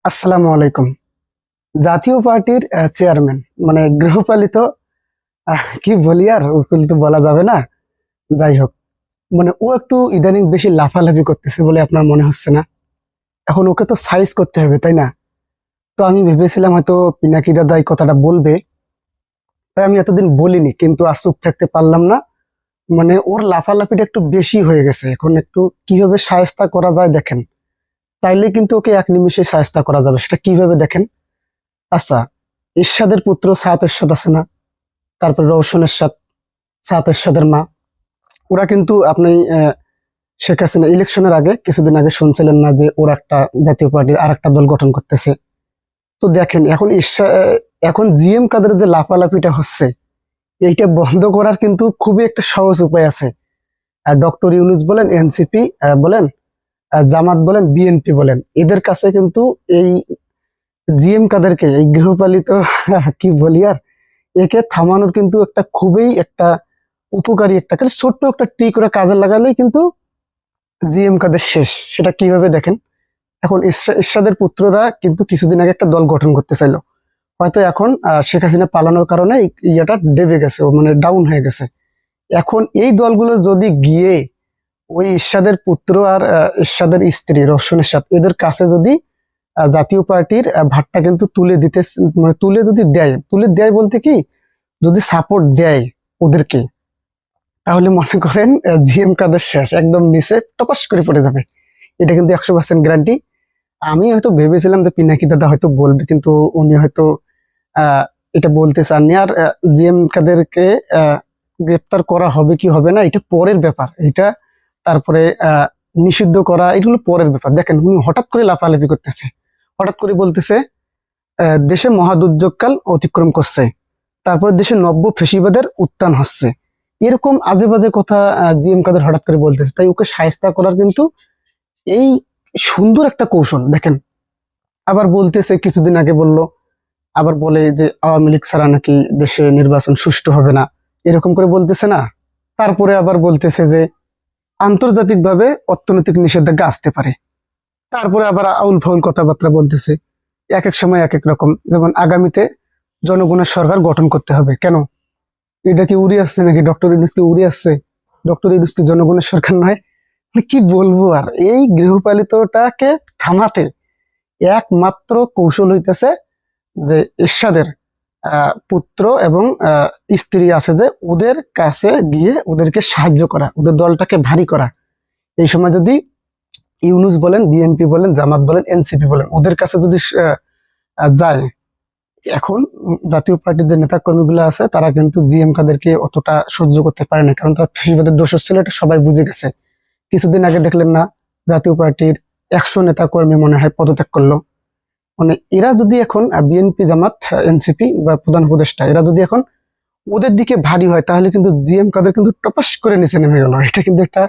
আসসালামু আলাইকুম। জাতীয় পার্টির চেয়ারম্যান মানে গৃহপালিত কি বলি আর ওগুলো তো বলা যাবে না। যাই হোক, মানে ও একটু ইদানিং বেশি লাফালাফি করতেছে বলে আপনার মনে হচ্ছে না? এখন ওকে তো সাইজ করতে হবে, তাই না? তো আমি ভেবেছিলাম হয়তো পিনাকি দাদা এই কথাটা বলবে, তাই আমি এতদিন বলিনি, কিন্তু আর চুপ থাকতে পারলাম না। মানে ওর লাফালাফিটা একটু বেশি হয়ে গেছে, এখন একটু কিভাবে সায়স্তা করা যায় দেখেন। তাইলে কিন্তু ওকে এক নিমিষে সায়স্তা করা যাবে, সেটা কিভাবে দেখেন। আচ্ছা, এরশাদের পুত্র সাত এরশাদ আছে না, তারপরে রওশন এরশাদ, সাত এরশাদের মা, ওরা কিন্তু আপনি শেখ হাসিনা ইলেকশনের আগে কিছুদিন আগে শুনছিলেন না যে ওরা একটা জাতীয় পার্টির আর একটা দল গঠন করতেছে? তো দেখেন এখন এখন জিএম কাদের যে লাফালাফিটা হচ্ছে, এইটা বন্ধ করার কিন্তু খুবই একটা সহজ উপায় আছে। আর ডক্টর ইউনূস বলেন, এনসিপি বলেন, জামাত বলেন, বিএনপি বলেন, এদের কাছে কিন্তু এই জিএম কাদেরকে, এই গৃহপালিত কি বলি আর, একে থামানোর কিন্তু একটা খুবই একটা উপকারী একটা খালি ছোট্ট একটা ট্রিক ওরা কাজে লাগালেই কিন্তু জিএম কাদের শেষ। সেটা কিভাবে দেখেন। এখন এরশাদের পুত্ররা কিন্তু কিছুদিন আগে একটা দল গঠন করতে চাইলো, হয়তো এখন শেখ হাসিনা পালানোর কারণে ইয়েটা ডেবে গেছে, মানে ডাউন হয়ে গেছে। এখন এই দলগুলো যদি গিয়ে ওই এরশাদের পুত্র আর এরশাদের স্ত্রী রওশন এরশাদ এদের কাছে যদি জাতীয় পার্টির ভাতটা কিন্তু তুলে দিতে, মানে তুলে দেয় বলতে কি, যদি সাপোর্ট দেয় ওদেরকে, তাহলে মনে করেন জিএম কাদের শেষ, একদম নিচে টপাস করে পড়ে যাবে। এটা কিন্তু 100% গ্যারান্টি। আমি হয়তো ভেবেছিলাম যে পিনাকি দাদা হয়তো বলবে, কিন্তু উনি হয়তো এটা বলতে চাননি। আর জিএম কাদেরকে গ্রেপ্তার করা হবে কি হবে না এটা পরের ব্যাপার, এটা তারপরে নিষিদ্ধ করা এগুলো পরের ব্যাপার। দেখেন উনি হঠাৎ করে লাফালাফি করতেছে, হঠাৎ করে বলতেছে দেশে মহাদুর্যোগকাল অতিক্রম করছে, তারপরে দেশে নব্য ফেসিবাদের উত্থান হচ্ছে, এরকম আজে বাজে কথা জিএম কাদের হঠাৎ করে বলতেছে। তাই ওকে শায়েস্তা করার কিন্তু এই সুন্দর একটা কৌশল দেখেন। আবার বলতেছে, কিছুদিন আগে বলল, আবার বলে যে আওয়ামী লীগ ছাড়া নাকি দেশে নির্বাচন সুষ্ঠু হবে না, এরকম করে বলতেছে না। তারপরে আবার বলতেছে যে আন্তর্জাতিকভাবে অর্থনৈতিক নিষেধাজ্ঞা আসতে পারে। তারপরে আবার আউল ফাউল কথাবার্তা বলতেছে, এক এক সময় এক এক রকম। যেমন আগামীতে জনগণের সরকার গঠন করতে হবে। কেন, এটা কি উড়ে আসছে নাকি? ডক্টর ইউনূস কি উড়ে আসছে? ডক্টর ইউনূস কি জনগণের সরকার নয়? মানে কি বলবো আর, এই গৃহপালিতটাকে থামাতে একমাত্র কৌশল হইতেছে যে এরশাদের পুত্র এবং স্ত্রী আছে যে ওদের কাছে গিয়ে ওদেরকে সাহায্য করা, ওদের দলটাকে ভারী করা। এই সময় যদি ইউনূস বলেন, বিএনপি বলেন, জামাত বলেন, এনসিপি বলেন, ওদের কাছে যদি যায়। এখন জাতীয় পার্টির যে নেতা কর্মীগুলো আছে তারা কিন্তু জিএম কাদেরকে অতটা সহ্য করতে পারে না, কারণ তারা ফ্যাসিবাদের দোষর ছিল, এটা সবাই বুঝে গেছে। কিছুদিন আগে দেখলেন না, জাতীয় পার্টির 100 নেতা কর্মী মনে হয় পদত্যাগ করলো। মানে এরা যদি এখন বিএনপি, জামাত, এনসিপি বা প্রধান উপদেষ্টা এরা যদি এখন ওদের দিকে ভারী হয়, তাহলে কিন্তু জিএম কাদের কিন্তু টপাস করে নিচে নেমে গেল। এটা কিন্তু একটা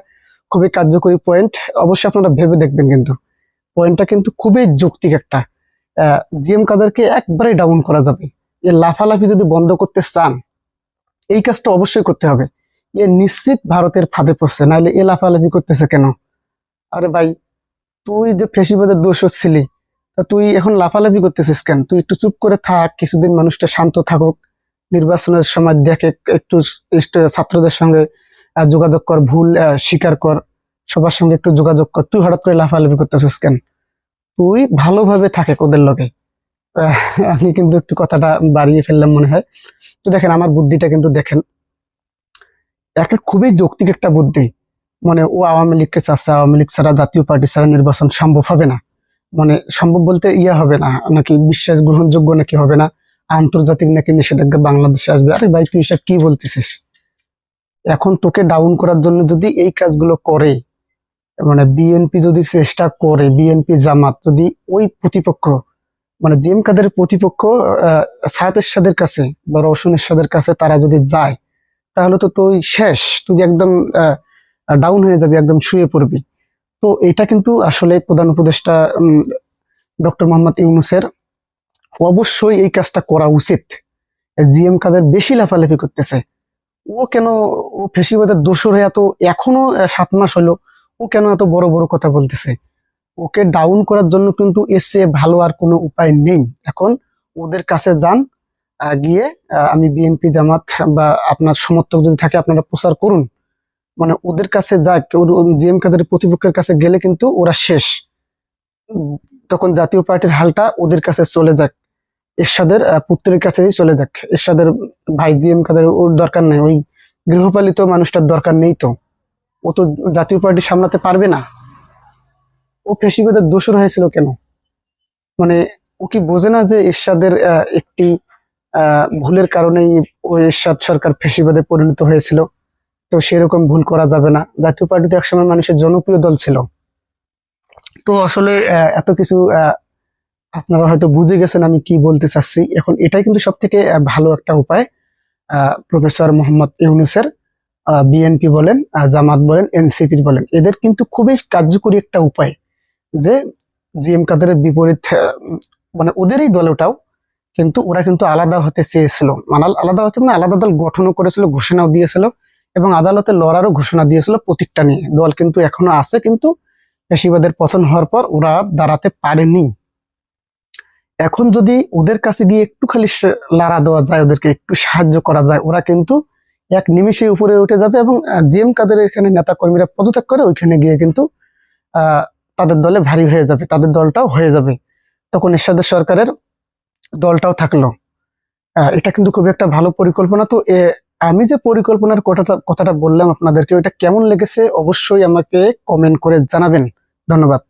খুবই কার্যকরী পয়েন্ট, অবশ্যই আপনারা ভেবে দেখবেন। কিন্তু পয়েন্টটা কিন্তু খুবই যৌক্তিক একটা। জিএম কাদেরকে একবারে ডাউন করা যাবে। এ লাফালাফি যদি বন্ধ করতে চান, এই কাজটা অবশ্যই করতে হবে। এ নিশ্চিত ভারতের ফাঁদে পড়ছে, নাহলে এ লাফালাফি করতেছে কেন? আরে ভাই, তুই যে ফেসিবাদের দোষ ছিলি, তা তুই এখন লাফালাফি করতেছিস কেন? তুই একটু চুপ করে থাক, কিছুদিন মানুষটা শান্ত থাকুক, নির্বাচনের সময় দেখে একটু ছাত্রদের সঙ্গে যোগাযোগ কর, ভুল স্বীকার কর, সবার সঙ্গে একটু যোগাযোগ কর। তুই হঠাৎ করে লাফালাফি করতেছিস কেন? তুই ভালোভাবে থাকে ওদের লগে। আহ, আমি কিন্তু একটু কথাটা বাড়িয়ে ফেললাম মনে হয়। তো দেখেন আমার বুদ্ধিটা কিন্তু দেখেন, একটা খুবই যৌক্তিক একটা বুদ্ধি। মানে ও আওয়ামী লীগকে চাচ্ছে, আওয়ামী লীগ ছাড়া, জাতীয় পার্টি ছাড়া নির্বাচন সম্ভব হবে না। মানে সম্ভব বলতে ইয়া হবে না নাকি, বিশ্বাস গ্রহণযোগ্য নাকি হবে না, আন্তর্জাতিক নাকি নিষেধাজ্ঞা বাংলাদেশে আসবে। আরে ভাই, তুই এসব কি বলতেছিস? এখন তোকে ডাউন করার জন্য যদি এই কাজগুলো করে, মানে বিএনপি যদি চেষ্টা করে, বিএনপি জামাত যদি ওই প্রতিপক্ষ, মানে জিএম কাদের প্রতিপক্ষ সায়েদ এরশাদের কাছে বা রওশন এরশাদের কাছে তারা যদি যায়, তাহলে তো তুই শেষ, তুই একদম ডাউন হয়ে যাবি, একদম শুয়ে পড়বি। তো এটা কিন্তু আসলে প্রধান উপদেষ্টা ডক্টর মোহাম্মদ ইউনূসের অবশ্যই এই কাজটা করা উচিত। জিএম কাদের বেশি লাফালাফি করতেছে। ও কেন, ও ফেসিবাদের দোষর হয়ে এত, এখনো 7 মাস হলো, ও কেন এত বড় বড় কথা বলতেছে? ওকে ডাউন করার জন্য কিন্তু এর চেয়ে ভালো আর কোনো উপায় নেই। এখন ওদের কাছে যান, গিয়ে আমি বিএনপি জামাত বা আপনার সমর্থক যদি থাকে আপনারা প্রচার করুন, মানে ওদের কাছে যাক, জিএম কাদের প্রতিপক্ষের কাছে গেলে কিন্তু ওরা শেষ। উম, তখন জাতীয় পার্টির হালটা ওদের কাছে চলে যাক, এরশাদের পুত্রের কাছেই চলে যাক। এরশাদের ভাই জিএম কাদের ওর দরকার নেই, ওই গৃহপালিত মানুষটার দরকার নেই। তো ও তো জাতীয় পার্টি সামলাতে পারবে না। ও ফ্যাসিবাদের দোষর হয়েছিল কেন? মানে ও কি বোঝে না যে এরশাদের একটি ভুলের কারণেই ওই এরশাদ সরকার ফ্যাসিবাদে পরিণত হয়েছিল? তো সেরকম ভুল করা যাবে না। জাতীয় পার্টি তো একসময় মানুষের জনপ্রিয় দল ছিল। তো আসলে এত কিছু আপনারা হয়তো বুঝে গেছেন আমি কি বলতে চাচ্ছি। এখন এটাই কিন্তু সব থেকে ভালো একটা উপায়, প্রফেসর মোহাম্মদ ইউনূসের, বিএনপি বলেন, জামাত বলেন, এনসিপি বলেন, এদের কিন্তু খুবই কার্যকরী একটা উপায় যে জিএম কাদেরের বিপরীত, মানে ওদেরই দল ওটাও, কিন্তু ওরা কিন্তু আলাদা হতে চেয়েছিল, মানে আলাদা হতে মানে আলাদা দল গঠনও করেছিল, ঘোষণাও দিয়েছিল এবং আদালতে লড়ারও ঘোষণা দিয়েছিল প্রতীকটা নিয়ে। দল কিন্তু এখনো আছে, কিন্তু ফ্যাসিবাদের পতন হওয়ার পর ওরা দাঁড়াতে পারেনি। এখন যদি ওদের কাছে গিয়ে একটু খালি লাড়া দেওয়া যায়, ওদেরকে একটু সাহায্য করা যায়, ওরা কিন্তু এক নিমিষে উপরে উঠে যাবে এবং জিএম কাদের এখানে নেতা কর্মীরা পদত্যাগ করে ওইখানে গিয়ে কিন্তু তাদের দলে ভারী হয়ে যাবে, তাদের দলটাও হয়ে যাবে। তখন এরশাদের সরকারের দলটাও থাকলো। এটা কিন্তু খুবই একটা ভালো পরিকল্পনা। তো আমি যে পরিকল্পনার কথাটা বললাম আপনাদেরকে, ওইটা কেমন লেগেছে অবশ্যই আমাকে কমেন্ট করে জানাবেন। ধন্যবাদ।